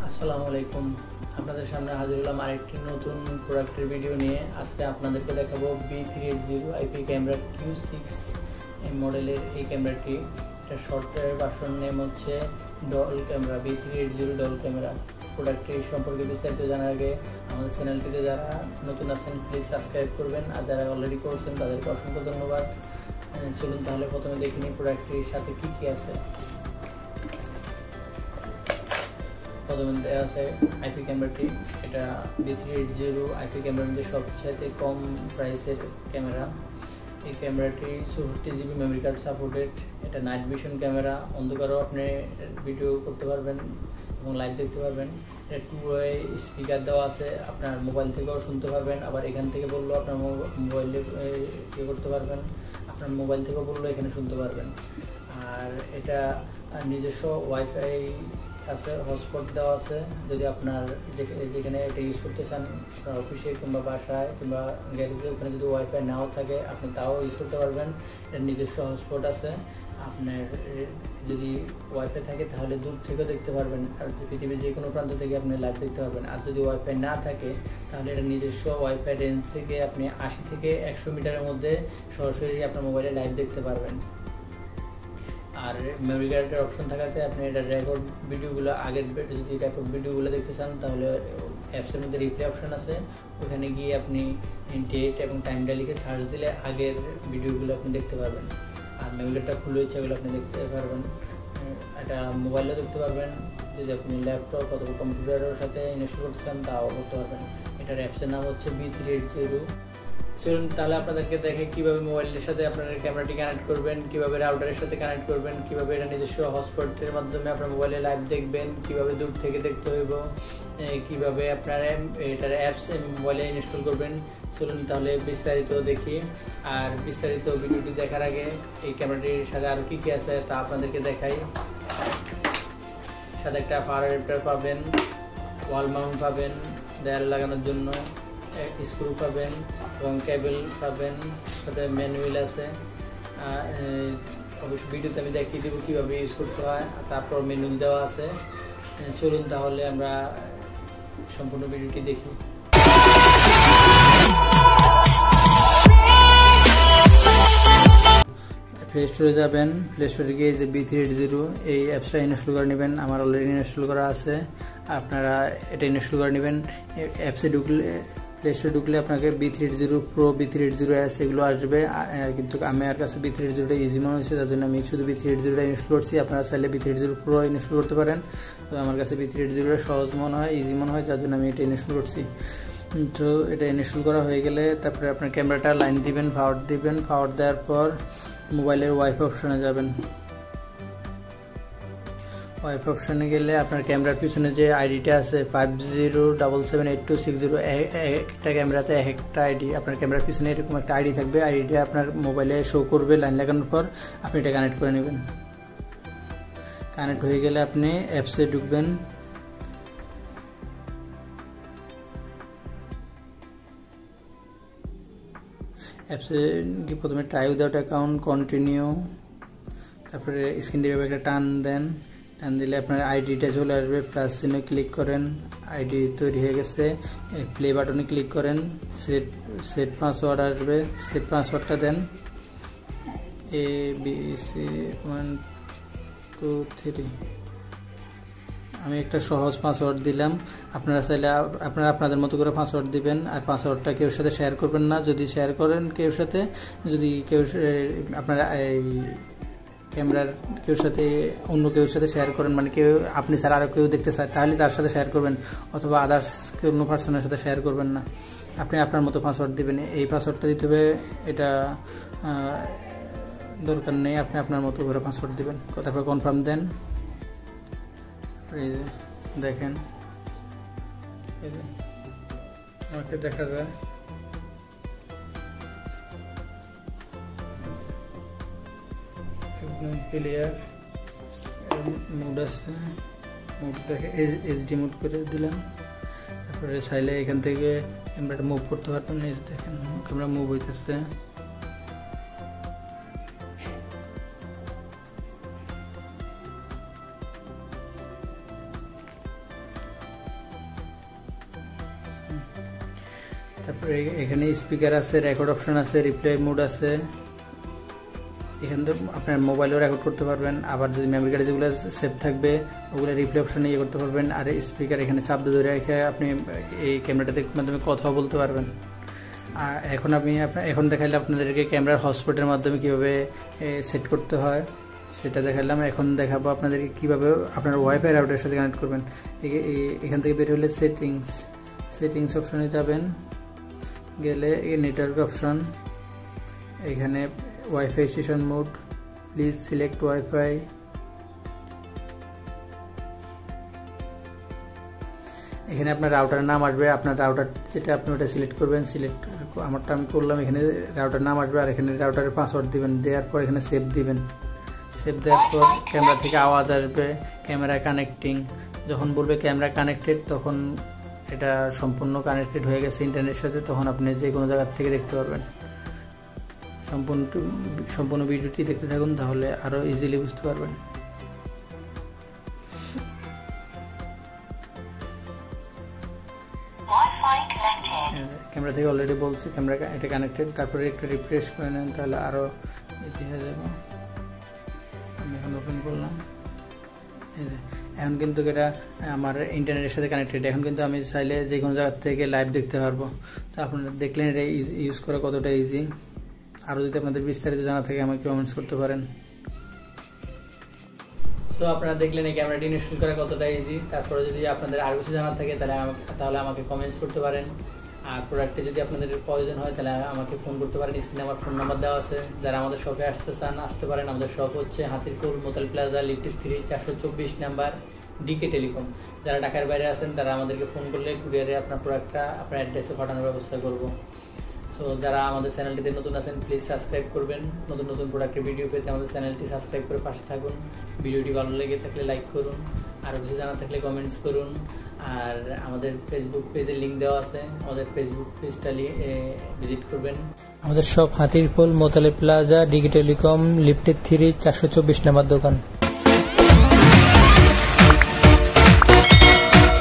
আসসালামু আলাইকুম। আপনাদের সামনে হাজির হলাম আরেকটি নতুন প্রোডাক্টের ভিডিও নিয়ে। আজকে আপনাদেরকে দেখাবো B380 আইপি ক্যামেরা Q6 মডেলের এই ক্যামেরাটি। এটা সফটওয়্যার ভার্সন নেম হচ্ছে doll camera, B380 doll camera. প্রোডাক্টটি সম্পর্কে বিস্তারিত জানার আগে আমাদের চ্যানেলটিতে যারা নতুন আছেন প্লিজ সাবস্ক্রাইব করবেন, আর যারা অলরেডি করছেন তাদেরকে অসংখ্য ধন্যবাদ। চলুন তাহলে প্রথমে দেখে নিই প্রোডাক্টটির সাথে কী কী আছে। প্রথমে দেওয়া আছে আইপি ক্যামেরাটি। এটা B380 আইপি ক্যামেরার মধ্যে সবচেয়ে কম প্রাইসের ক্যামেরা। এই ক্যামেরাটি 64 GB মেমোরি কার্ড সাপোর্টেড। এটা নাইট ভিশন ক্যামেরা, অন্ধকারেও আপনি ভিডিও করতে পারবেন এবং লাইভ দেখতে পারবেন। এটা 2-ওয়ে স্পিকার দেওয়া আছে, আপনার মোবাইল থেকেও শুনতে পারবেন, আবার এখান থেকে বললেও আপনার মোবাইলে ইয়ে করতে পারবেন, আপনার মোবাইল থেকেও বললেও এখানে শুনতে পারবেন। আর এটা নিজস্ব ওয়াইফাই আছে, হটস্পট দেওয়া আছে। যদি আপনার যেখানে এটা ইউজ করতে চান, আপনার অফিসে কিংবা বাসায় কিংবা গ্যারেজে, ওখানে যদি ওয়াইফাই নাও থাকে আপনি তাও ইউজ করতে পারবেন। এর নিজস্ব হটস্পট আছে। আপনার যদি ওয়াইফাই থাকে তাহলে দূর থেকেও দেখতে পারবেন, আর পৃথিবীর যে কোনো প্রান্ত থেকে আপনি লাইভ দেখতে পারবেন। আর যদি ওয়াইফাই না থাকে তাহলে এটা নিজস্ব ওয়াইফাই রেঞ্জ থেকে আপনি 80 থেকে 100 মিটারের মধ্যে সরাসরি আপনার মোবাইলে লাইভ দেখতে পারবেন। আর মেমোরি কার্ডের অপশন থাকাতে আপনি এটা রেকর্ড ভিডিওগুলো, আগের যদি রেকর্ড ভিডিওগুলো দেখতে চান তাহলে অ্যাপসের মধ্যে রিপ্লে অপশন আছে, ওখানে গিয়ে আপনি ডেট এবং টাইমটা লিখে সার্চ দিলে আগের ভিডিওগুলো আপনি দেখতে পারবেন। আর মেমোরি কার্ডটা খুলে ইচ্ছাগুলো আপনি দেখতে পারবেন। এটা মোবাইলেও দেখতে পারবেন, যদি আপনি ল্যাপটপ অথবা কম্পিউটারের সাথে ইনস্টল করতে চান তাও করতে পারবেন। এটার অ্যাপসের নাম হচ্ছে B380। চলুন তাহলে আপনাদেরকে দেখে কিভাবে মোবাইলের সাথে আপনার ক্যামেরাটি কানেক্ট করবেন, কিভাবে রাউটারের সাথে কানেক্ট করবেন, কিভাবে এটা নিজস্ব হটস্পটের মাধ্যমে আপনার মোবাইলে লাইভ দেখবেন, কিভাবে দূর থেকে দেখতে হইব, কিভাবে আপনার এটার অ্যাপস মোবাইলে ইনস্টল করবেন। চলুন তাহলে বিস্তারিত দেখি। আর বিস্তারিত ভিডিওটি দেখার আগে এই ক্যামেরাটির সাথে আরও কী কী আছে তা আপনাদেরকে দেখাই। সাথে একটা পাওয়ার অ্যাডাপ্টার পাবেন, ওয়াল মাউন্ট পাবেন দেয়াল লাগানোর জন্য, স্ক্রু পাবেন এবং কেবল পাবেন, সাথে ম্যানুয়াল আছে। অবশ্যই ভিডিওতে আমি দেখিয়ে দেবো কীভাবে ইউজ করতে হয়, তারপর ম্যানুয়াল দেওয়া আছে। চলুন তাহলে আমরা সম্পূর্ণ ভিডিওটি দেখি। প্লে স্টোরে যাবেন, প্লে স্টোরে গিয়ে যে B380 এই অ্যাপসটা ইনস্টল করে নেবেন। আমার অলরেডি ইনস্টল করা আছে, আপনারা এটা ইনস্টল করে নেবেন। অ্যাপসে ঢুকলে, প্লে স্টোরে ঢুকলে আপনাকে B380 Pro, B380S এগুলো আসবে, কিন্তু আমার কাছে B380টা ইজি মনে হয়েছে, তার জন্য আমি শুধু B380টা ইনস্টল করছি। আপনারা চাইলে B380 Pro ইনস্টল করতে পারেন, তো আমার কাছে B380টা সহজ মনে হয়, ইজি মনে হয়, যার জন্য আমি এটা ইনস্টল করছি। তো এটা ইনস্টল করা হয়ে গেলে তারপরে আপনার ক্যামেরাটা লাইন দিবেন, পাওয়ার দিবেন। পাওয়ার দেওয়ার পর মোবাইলের ওয়াইফাই অপশনে যাবেন। ওয়াইফাই অপশনে গেলে আপনার ক্যামেরার পিছনে যে আইডিটা আছে 50778260, একটা ক্যামেরাতে একটা আইডি, আপনার ক্যামেরার পিছনে এরকম একটা আইডি থাকবে। আইডিটা আপনার মোবাইলে শো করবে লাইন লাগানোর পর, আপনি এটা কানেক্ট করে নেবেন। কানেক্ট হয়ে গেলে আপনি অ্যাপসে ঢুকবেন। অ্যাপসে গিয়ে প্রথমে ট্রাই উইদাউট অ্যাকাউন্ট, কন্টিনিউ, তারপরে স্ক্রিন দিয়ে একটা টান দেন। টান দিলে আপনার আইডিটা চলে আসবে, প্লাস চিহ্নে ক্লিক করেন, আইডি তৈরি হয়ে গেছে। প্লে বাটনে ক্লিক করেন, সেট পাসওয়ার্ড আসবে, সেট পাসওয়ার্ডটা দেন ABC123। আমি একটা সহজ পাসওয়ার্ড দিলাম, আপনারা চাইলে আপনারা আপনাদের মতো করে পাসওয়ার্ড দিবেন। আর পাসওয়ার্ডটা কেউ সাথে শেয়ার করবেন না, যদি শেয়ার করেন কেউ সাথে, যদি কেউ আপনারা এই ক্যামেরার কেউ সাথে অন্য কেউর সাথে শেয়ার করেন, মানে কেউ আপনি ছাড়া আরও কেউ দেখতে চায়, তাহলে তার সাথে শেয়ার করবেন, অথবা আদার্স কেউ অন্য পার্সনের সাথে শেয়ার করবেন না। আপনি আপনার মতো পাসওয়ার্ড দিবেন। এই পাসওয়ার্ডটা দিতে হবে, এটা দরকার নেই, আপনি আপনার মতো করে পাসওয়ার্ড দিবেন। তারপর কনফার্ম দেন। এই যে দেখেন, এই যে আমাকে দেখা যায় একদম ক্লিয়ার। মুড আছে, মুড দেখে এইচডি মুড করে দিলাম। তারপরে চাইলে এখান থেকে ক্যামেরাটা মুভ করতে পারবেন। এই যে দেখেন ক্যামেরা মুভ হইতেছে। তারপরে এখানে স্পিকার আছে, রেকর্ড অপশন আছে, রিপ্লে মোড আছে। এখান থেকে আপনার মোবাইলেও রেকর্ড করতে পারবেন, আবার যদি মেমরি কার্ডে যেগুলো সেভ থাকবে ওগুলো রিপ্লে অপশনে ইয়ে করতে পারবেন। আর স্পিকার এখানে চাপ দিয়ে ধরে রেখে আপনি এই ক্যামেরাটাতে মাধ্যমে কথাও বলতে পারবেন। আর এখন দেখাইলে আপনাদেরকে ক্যামেরার হটস্পটের মাধ্যমে কীভাবে সেট করতে হয় সেটা দেখালাম। এখন দেখাবো আপনাদেরকে কীভাবে আপনার ওয়াইফাই রাউটারের সাথে কানেক্ট করবেন। এখান থেকে বের হলে সেটিংস অপশনে যাবেন, গেলে নেটওয়ার্ক অপশন, এখানে wifi session mode, please select wifi. এখানে আপনার রাউটারের নাম আসবে, আপনার রাউটার যেটা আপনি ওটা সিলেক্ট করবেন। আমারটা আমি করলাম, এখানে রাউটার নাম আসবে আর এখানে রাউটারের পাসওয়ার্ড দিবেন। দেওয়ার পর এখানে সেভ দিবেন। সেভ দেওয়ার পর ক্যামেরা থেকে আওয়াজ আসবে, ক্যামেরা কানেক্টিং। যখন বলবে ক্যামেরা কানেক্টেড তখন এটা সম্পূর্ণ কানেক্টেড হয়ে গেছে ইন্টারনেটের সাথে, তখন আপনি যে কোনো জায়গার থেকে দেখতে পারবেন। সম্পূর্ণ ভিডিওটি দেখতে থাকুন, তাহলে আরও ইজিলি বুঝতে পারবেন। ক্যামেরা থেকে অলরেডি বলছে ক্যামেরা এটা কানেক্টেড। তারপরে একটু রিফ্রেশ করে নেন, তাহলে আরও ইজি হয়ে যাবে। আমি এখন ওপেন করলাম, এখন কিন্তু এটা আমার ইন্টারনেটের সাথে কানেক্টেড। এখন কিন্তু আমি চাইলে যে কোনো জায়গার থেকে লাইভ দেখতে পারবো। তো আপনারা দেখলেন এটা ইউজ করা কতটা ইজি। আরও যদি আপনাদের বিস্তারিত জানা থাকে আমাকে কমেন্টস করতে পারেন। সো আপনারা দেখলেন এই ক্যামেরাটি ইনস্টল করা কতটা ইজি। তারপরে যদি আপনাদের আর কিছু জানার থাকে তাহলে আমাকে কমেন্টস করতে পারেন। আর প্রোডাক্টে যদি আপনাদের প্রয়োজন হয় তাহলে আমাকে ফোন করতে পারেন। স্ক্রিনে আমার ফোন নাম্বার দেওয়া আছে। যারা আমাদের শপে আসতে চান আসতে পারেন। আমাদের শপ হচ্ছে হাতিরপুল মোতাল প্লাজা, লিফটেড 3, 424 নাম্বার, ডিকে টেলিকম। যারা ঢাকার বাইরে আছেন তারা আমাদেরকে ফোন করলে কুরিয়ারে আপনার প্রোডাক্টটা আপনার অ্যাড্রেসে পাঠানোর ব্যবস্থা করব। সো যারা আমাদের চ্যানেলটিতে নতুন আছেন প্লিজ সাবস্ক্রাইব করবেন। নতুন নতুন প্রোডাক্টের ভিডিও পেতে আমাদের চ্যানেলটি সাবস্ক্রাইব করে পাশে থাকুন। ভিডিওটি ভালো লেগে থাকলে লাইক করুন, আরও কিছু জানা থাকলে কমেন্টস করুন। আর আমাদের ফেসবুক পেজের লিঙ্ক দেওয়া আছে, আমাদের ফেসবুক পেজটা ভিজিট করবেন। আমাদের সব হাতিরপুল মোতালে প্লাজা, ডিকে টেলিকম, লিফটেড 3, 424 নাম্বার দোকান।